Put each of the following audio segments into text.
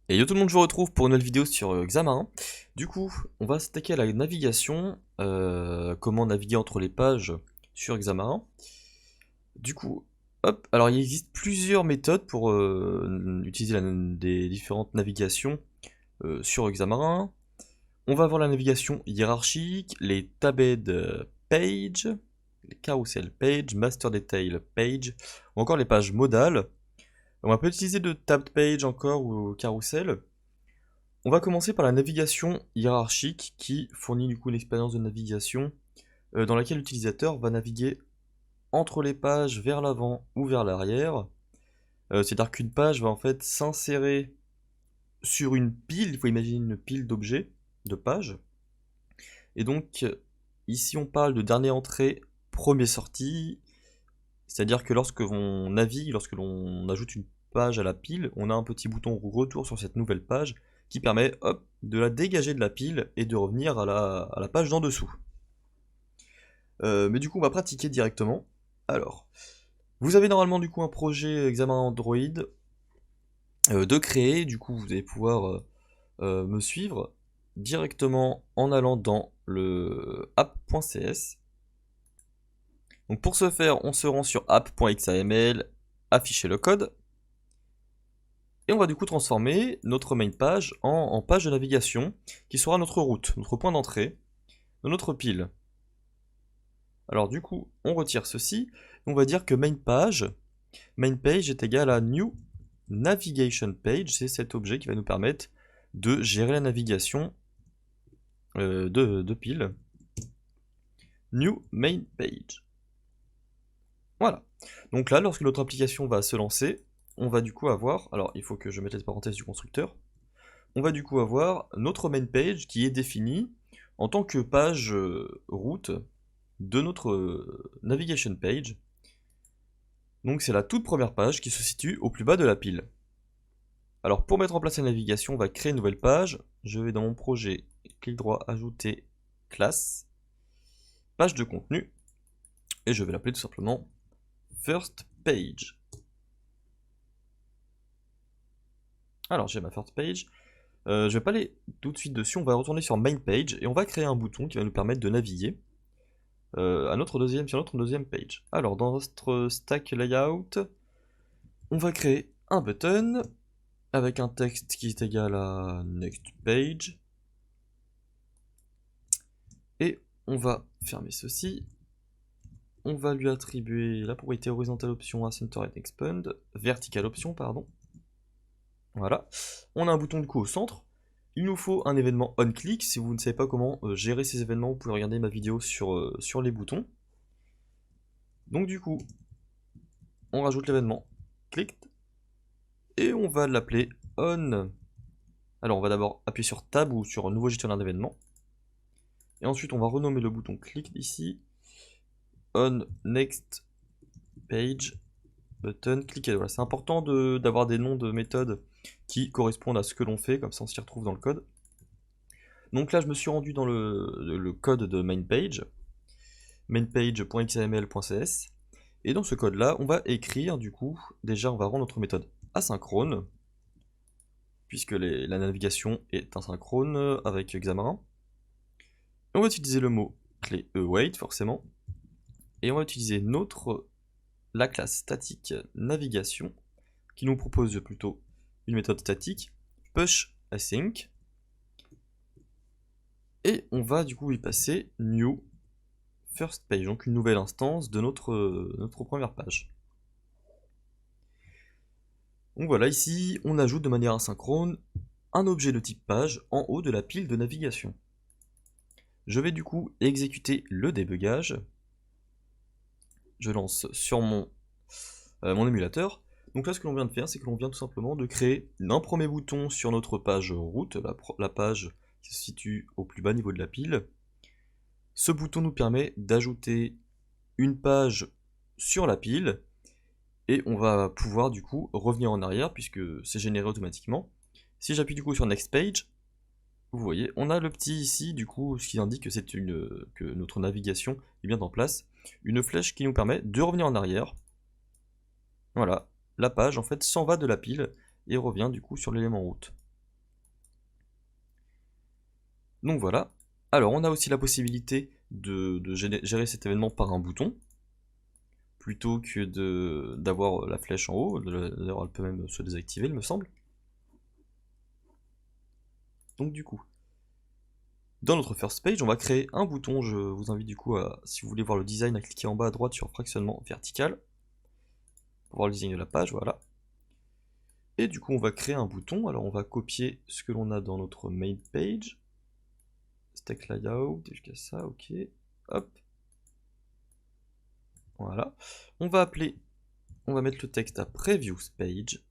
Et yo tout le monde, je vous retrouve pour une nouvelle vidéo sur Xamarin. Du coup, on va s'attaquer à la navigation, comment naviguer entre les pages sur Xamarin. Du coup, hop, alors il existe plusieurs méthodes pour utiliser des différentes navigations sur Xamarin. On va avoir la navigation hiérarchique, les tabbed page, les carousel page, master detail page, ou encore les pages modales. On peut utiliser de tabbed page encore ou carousel. On va commencer par la navigation hiérarchique qui fournit du coup une expérience de navigation dans laquelle l'utilisateur va naviguer entre les pages vers l'avant ou vers l'arrière. C'est-à-dire qu'une page va en fait s'insérer sur une pile, il faut imaginer une pile d'objets, de pages. Et donc ici on parle de dernière entrée, premier sortie, c'est-à-dire que lorsque l'on navigue, lorsque l'on ajoute une page à la pile, on a un petit bouton retour sur cette nouvelle page qui permet hop, de la dégager de la pile et de revenir à la page d'en dessous. Mais du coup on va pratiquer directement. Alors, vous avez normalement du coup un projet Xamarin Android de créer, du coup vous allez pouvoir me suivre directement en allant dans le app.cs. Donc pour ce faire, on se rend sur app.xaml, afficher le code, et on va du coup transformer notre main page en page de navigation, qui sera notre route, notre point d'entrée de notre pile. Alors du coup, on retire ceci, on va dire que main page est égal à new navigation page, c'est cet objet qui va nous permettre de gérer la navigation de pile. New main page. Voilà. Donc là, lorsque notre application va se lancer, on va du coup avoir, alors il faut que je mette les parenthèses du constructeur, on va du coup avoir notre main page qui est définie en tant que page route de notre navigation page. Donc c'est la toute première page qui se situe au plus bas de la pile. Alors pour mettre en place la navigation, on va créer une nouvelle page. Je vais dans mon projet, clic droit, ajouter classe, page de contenu, et je vais l'appeler tout simplement first page. Alors j'ai ma first page. Je vais pas aller tout de suite dessus, on va retourner sur main page et on va créer un bouton qui va nous permettre de naviguer sur notre deuxième page. Alors dans notre stack layout, on va créer un button avec un texte qui est égal à next page. Et on va fermer ceci. On va lui attribuer la propriété horizontale option à center and expand, vertical option, pardon. Voilà. On a un bouton de coup au centre. Il nous faut un événement onClick. Si vous ne savez pas comment gérer ces événements, vous pouvez regarder ma vidéo sur les boutons. Donc du coup, on rajoute l'événement clicked et on va l'appeler on. Alors on va d'abord appuyer sur tab ou sur un nouveau gestionnaire d'événements. Et ensuite on va renommer le bouton clicked ici on next page button clicked. Voilà, c'est important d'avoir des noms de méthodes qui correspondent à ce que l'on fait, comme ça on s'y retrouve dans le code. Donc là je me suis rendu dans le code de mainpage.xaml.cs, et dans ce code là on va écrire du coup, déjà on va rendre notre méthode asynchrone, puisque la navigation est asynchrone avec Xamarin. On va utiliser le mot clé await forcément, et on va utiliser la classe statique navigation, qui nous propose plutôt une méthode statique, push async, et on va du coup y passer new first page, donc une nouvelle instance de notre première page. Donc voilà, ici on ajoute de manière asynchrone un objet de type page en haut de la pile de navigation. Je vais du coup exécuter le débugage. Je lance sur mon émulateur. Donc là ce que l'on vient de faire, c'est que l'on vient tout simplement de créer un premier bouton sur notre page route, la page qui se situe au plus bas niveau de la pile. Ce bouton nous permet d'ajouter une page sur la pile, et on va pouvoir du coup revenir en arrière puisque c'est généré automatiquement. Si j'appuie du coup sur Next Page, vous voyez, on a le petit ici du coup, ce qui indique que notre navigation est bien en place. Une flèche qui nous permet de revenir en arrière. Voilà, la page en fait s'en va de la pile et revient du coup sur l'élément route. Donc voilà. Alors on a aussi la possibilité de gérer cet événement par un bouton, plutôt que d'avoir la flèche en haut. D'ailleurs elle peut même se désactiver il me semble. Donc du coup, dans notre first page, on va créer un bouton. Je vous invite du coup à, si vous voulez voir le design, à cliquer en bas à droite sur fractionnement vertical, pour voir le design de la page, voilà. Et du coup on va créer un bouton. Alors on va copier ce que l'on a dans notre main page. Stack layout, jusqu'à ça, ok. Hop. Voilà. On va mettre le texte à Previews Page.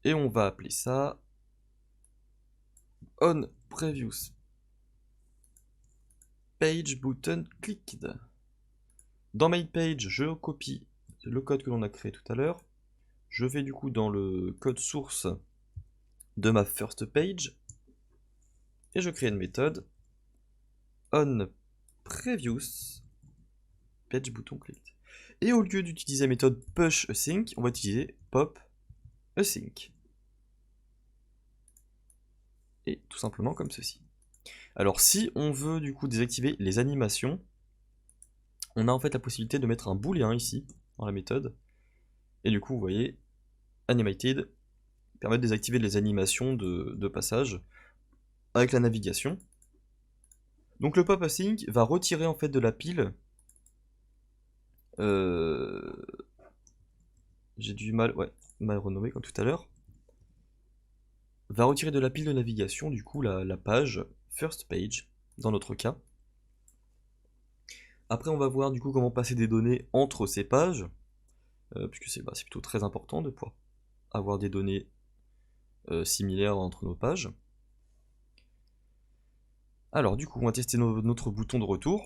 Et on va appeler ça On Previews Page Button Clicked. Dans Main Page, je copie le code que l'on a créé tout à l'heure. Je vais du coup dans le code source de ma first page. Et je crée une méthode On Previews Page Button Clicked. Et au lieu d'utiliser la méthode push async, on va utiliser pop async. Et tout simplement comme ceci. Alors si on veut du coup désactiver les animations, on a en fait la possibilité de mettre un booléen ici dans la méthode. Et du coup vous voyez, animated permet de désactiver les animations de passage avec la navigation. Donc le pop async va retirer en fait de la pile. J'ai du mal renommer comme tout à l'heure. Va retirer de la pile de navigation du coup la page first page dans notre cas. Après on va voir du coup comment passer des données entre ces pages, puisque c'est plutôt très important de pouvoir avoir des données similaires entre nos pages. Alors du coup on va tester notre bouton de retour.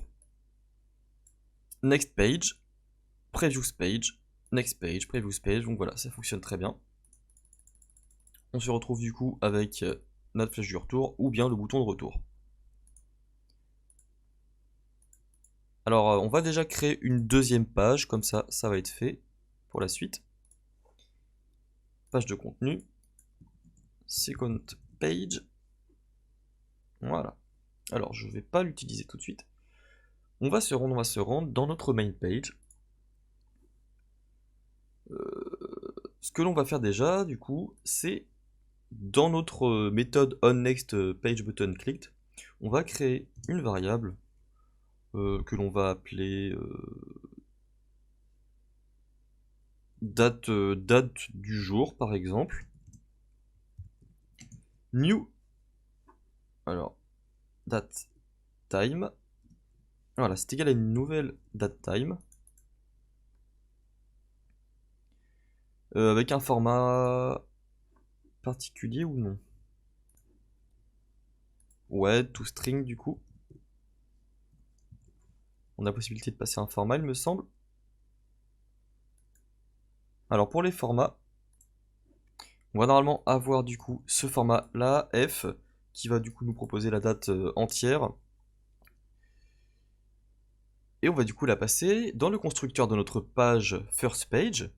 Next page, Previews page, Next page, Previews page, donc voilà, ça fonctionne très bien. On se retrouve du coup avec notre flèche du retour ou bien le bouton de retour. Alors on va déjà créer une deuxième page, comme ça, ça va être fait pour la suite. Page de contenu, second page, voilà. Alors je ne vais pas l'utiliser tout de suite. On va se rendre dans notre main page. Ce que l'on va faire déjà, du coup, c'est dans notre méthode onNextPageButtonClicked, on va créer une variable que l'on va appeler date du jour, par exemple. New. Alors, date time. Voilà, c'est égal à une nouvelle date time. Avec un format particulier ou non? Ouais, toString du coup. On a la possibilité de passer un format, il me semble. Alors pour les formats, on va normalement avoir du coup ce format là, F, qui va du coup nous proposer la date entière. Et on va du coup la passer dans le constructeur de notre page first page.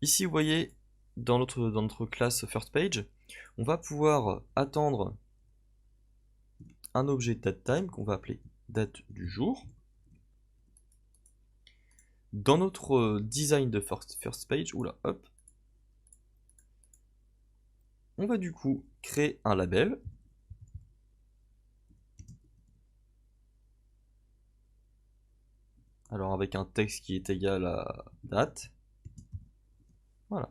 Ici vous voyez dans notre classe first page, on va pouvoir attendre un objet datetime qu'on va appeler date du jour. Dans notre design de first page, oula, hop, on va du coup créer un label. Alors avec un texte qui est égal à date. Voilà.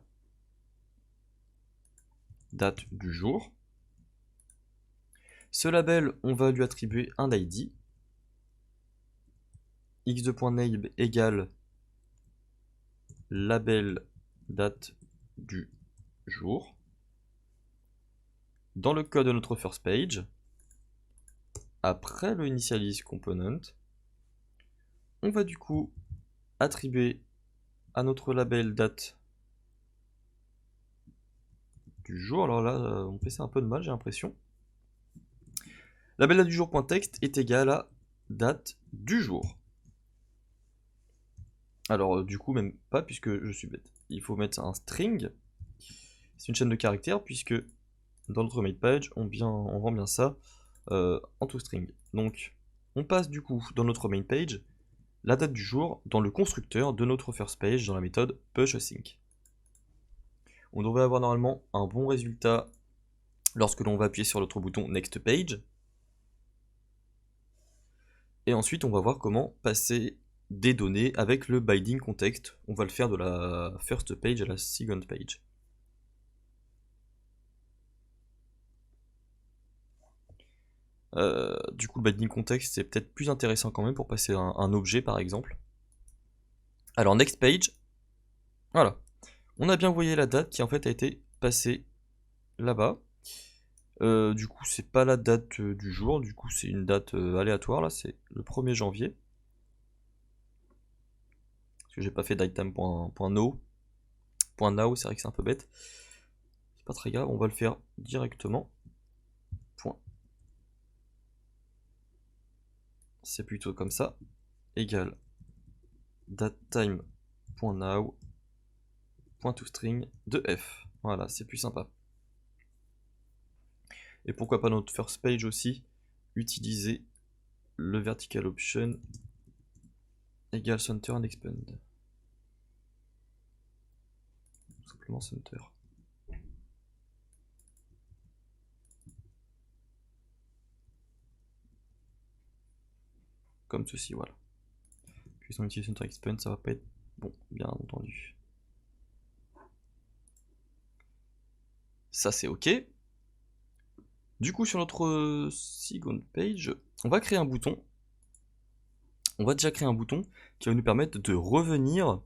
Date du jour. Ce label, on va lui attribuer un ID. x2.name égale label date du jour. Dans le code de notre first page, après le initialize component, on va du coup attribuer à notre label date du jour. Alors là, on fait ça un peu de mal, j'ai l'impression. Label date du jour.text est égal à date du jour. Alors du coup même pas, puisque je suis bête. Il faut mettre un string. C'est une chaîne de caractères, puisque dans notre main page, on rend bien ça en toString. Donc, on passe du coup dans notre main page la date du jour dans le constructeur de notre first page dans la méthode pushAsync. On devrait avoir normalement un bon résultat lorsque l'on va appuyer sur notre bouton Next Page. Et ensuite, on va voir comment passer des données avec le binding context. On va le faire de la first page à la second page. Du coup, le binding context, c'est peut-être plus intéressant quand même pour passer un objet, par exemple. Alors, next page, voilà. On a bien voyé la date qui en fait a été passée là-bas. Du coup, c'est pas la date du jour, du coup, c'est une date aléatoire, là, c'est le 1er janvier. Parce que j'ai pas fait d'item.now. .now, c'est vrai que c'est un peu bête. C'est pas très grave, on va le faire directement. Point. C'est plutôt comme ça. Égal datetime.now .toString de f. Voilà, c'est plus sympa. Et pourquoi pas notre first page aussi, utiliser le vertical option égale center and expand. Tout simplement center. Comme ceci, voilà. Puis si on utilise center expand, ça va pas être bon, bien entendu. Ça c'est ok. Du coup, sur notre second page, on va créer un bouton. On va déjà créer un bouton qui va nous permettre de revenir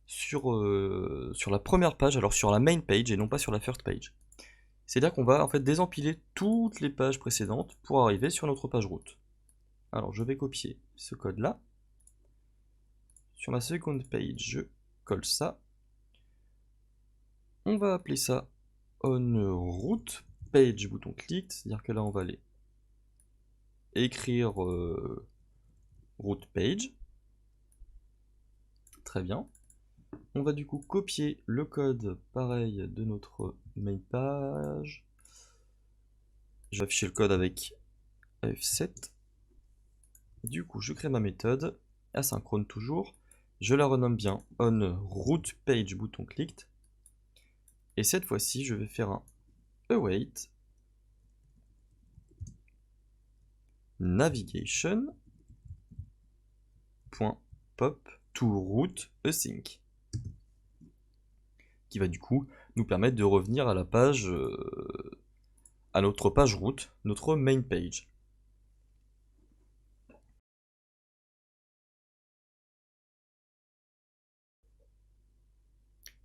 sur la première page, alors sur la main page et non pas sur la first page. C'est-à-dire qu'on va en fait désempiler toutes les pages précédentes pour arriver sur notre page route. Alors je vais copier ce code-là. Sur ma second page, je colle ça. On va appeler ça onRoute page bouton click, c'est-à-dire que là on va aller écrire route page. Très bien. On va du coup copier le code pareil de notre main page. Je vais afficher le code avec F7. Du coup, je crée ma méthode, asynchrone toujours. Je la renomme bien onRoute page bouton clicked. Et cette fois-ci, je vais faire un await navigation.pop to route async, qui va du coup nous permettre de revenir à la page, à notre page route, notre main page.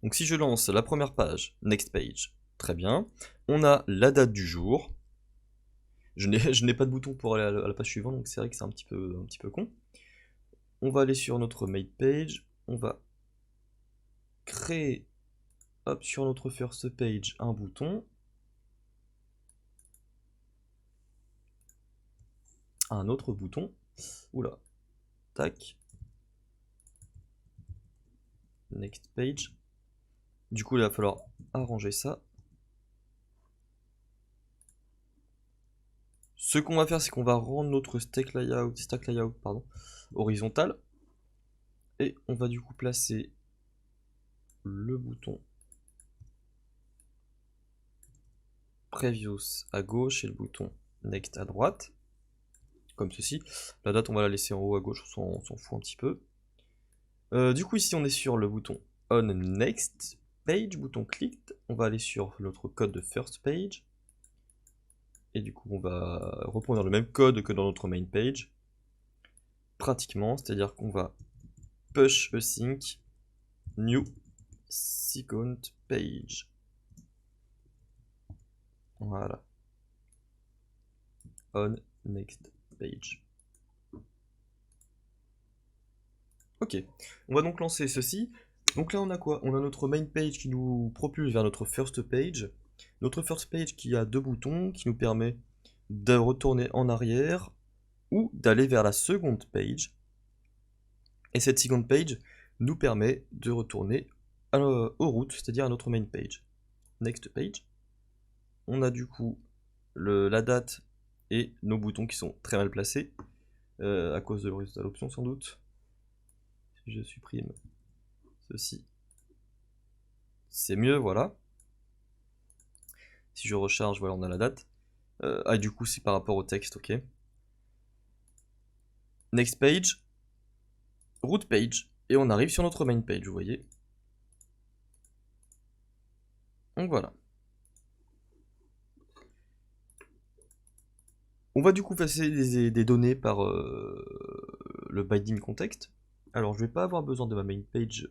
Donc si je lance la première page, next page, très bien. On a la date du jour. Je n'ai pas de bouton pour aller à la page suivante, donc c'est vrai que c'est un petit peu con. On va aller sur notre main page. On va créer, hop, sur notre first page, un bouton. Un autre bouton. Oula. Tac. Next page. Du coup, il va falloir arranger ça. Ce qu'on va faire, c'est qu'on va rendre notre stack layout, horizontal. Et on va du coup placer le bouton previous à gauche et le bouton next à droite. Comme ceci. La date, on va la laisser en haut à gauche, on s'en fout un petit peu. Du coup, ici, on est sur le bouton on next page, bouton clicked. On va aller sur notre code de first page. Et du coup, on va reprendre le même code que dans notre main page. Pratiquement, c'est-à-dire qu'on va push async new second page. Voilà. On next page. Ok, on va donc lancer ceci. Donc là on a quoi? On a notre main page qui nous propulse vers notre first page. Notre first page qui a deux boutons qui nous permet de retourner en arrière ou d'aller vers la seconde page. Et cette second page nous permet de retourner aux routes, c'est-à-dire à notre main page. Next page. on a du coup la date et nos boutons qui sont très mal placés, à cause de l'horizontal option sans doute. Si je supprime ceci, c'est mieux, voilà. Si je recharge, voilà, on a la date. Du coup, c'est par rapport au texte, ok. Next page, root page, et on arrive sur notre main page, vous voyez. Donc voilà. On va du coup passer des données par le binding context. Alors je vais pas avoir besoin de ma main page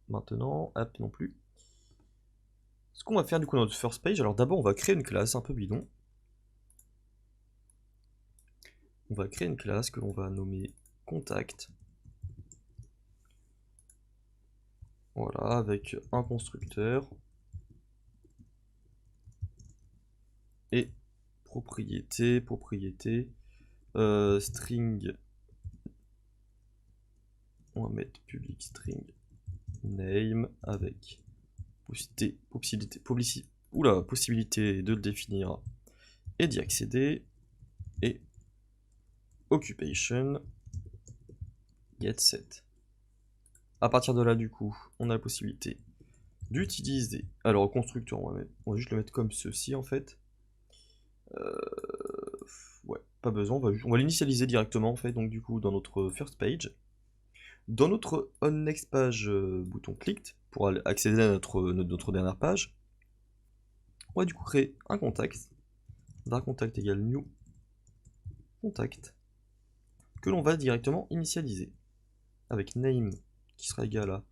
maintenant, app non plus. Ce qu'on va faire du coup dans notre first page, alors d'abord on va créer une classe un peu bidon. On va créer une classe que l'on va nommer contact. Voilà, avec un constructeur. Et propriété, string, on va mettre public string name avec possibilité de le définir et d'y accéder, et occupation get set. À partir de là, du coup, on a la possibilité d'utiliser, alors au constructeur, on va juste le mettre comme ceci en fait. Ouais, pas besoin, on va l'initialiser directement en fait, donc du coup dans notre first page. Dans notre on next page bouton clicked, pour accéder à notre dernière page, on va du coup créer un contact, var contact égale new contact, que l'on va directement initialiser, avec name qui sera égal à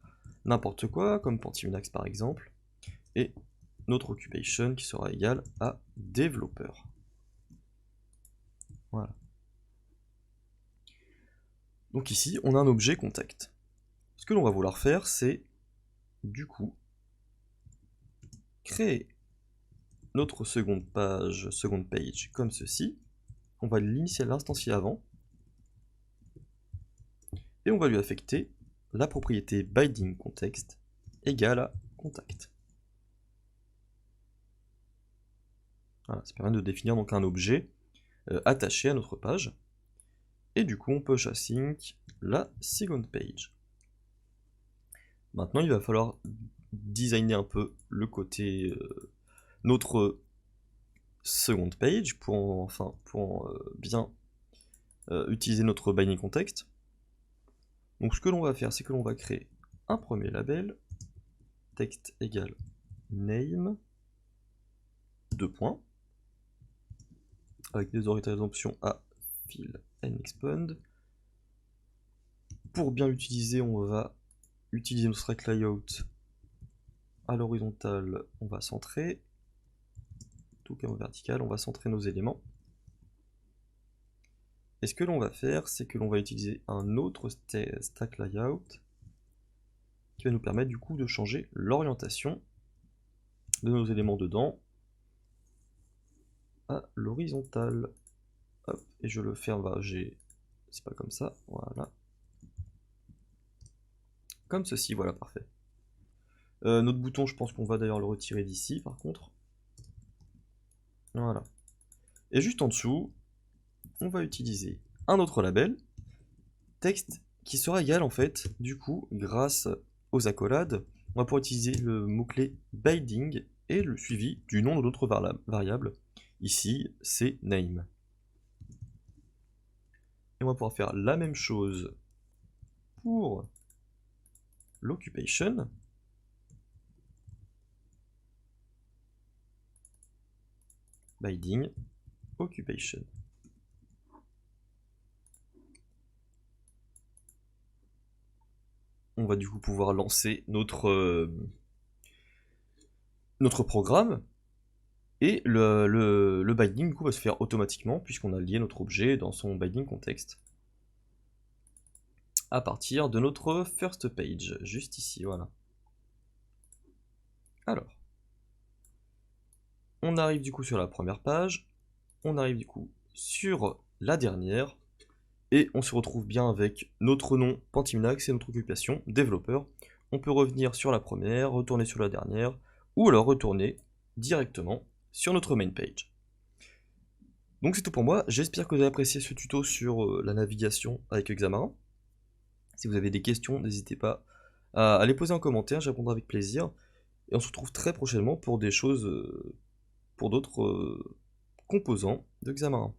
n'importe quoi, comme Pentiminax par exemple, et notre occupation qui sera égal à développeur. Voilà. Donc ici, on a un objet contact. Ce que l'on va vouloir faire, c'est du coup créer notre seconde page comme ceci. On va l'instancier avant, et on va lui affecter la propriété binding context égale à contact. Voilà, ça permet de définir donc un objet attaché à notre page. Et du coup, on peut async la second page. Maintenant, il va falloir designer un peu le côté notre second page pour bien utiliser notre binding context. Donc ce que l'on va faire, c'est que l'on va créer un premier label, text égale name, 2 points, avec des options à fill and expand. Pour bien l'utiliser, on va utiliser notre stack layout à l'horizontale, on va centrer, tout comme au vertical, on va centrer nos éléments. Et ce que l'on va faire, c'est que l'on va utiliser un autre stack layout qui va nous permettre du coup de changer l'orientation de nos éléments dedans à l'horizontale. Hop, et je le ferme, c'est pas comme ça, voilà. Comme ceci, voilà, parfait. Notre bouton, je pense qu'on va d'ailleurs le retirer d'ici, par contre. Voilà. Et juste en dessous, on va utiliser un autre label, texte, qui sera égal en fait, du coup, grâce aux accolades, on va pouvoir utiliser le mot-clé binding et le suivi du nom de notre variable. Ici, c'est name. Et on va pouvoir faire la même chose pour l'occupation. Binding, occupation. On va du coup pouvoir lancer notre programme, et le binding du coup va se faire automatiquement puisqu'on a lié notre objet dans son binding context à partir de notre first page, juste ici, voilà. Alors, on arrive du coup sur la première page, on arrive du coup sur la dernière, et on se retrouve bien avec notre nom Pentiminax et notre occupation développeur. On peut revenir sur la première, retourner sur la dernière, ou alors retourner directement sur notre main page. Donc c'est tout pour moi, j'espère que vous avez apprécié ce tuto sur la navigation avec Xamarin. Si vous avez des questions, n'hésitez pas à les poser en commentaire, je répondrai avec plaisir. Et on se retrouve très prochainement pour des choses, pour d'autres composants de Xamarin.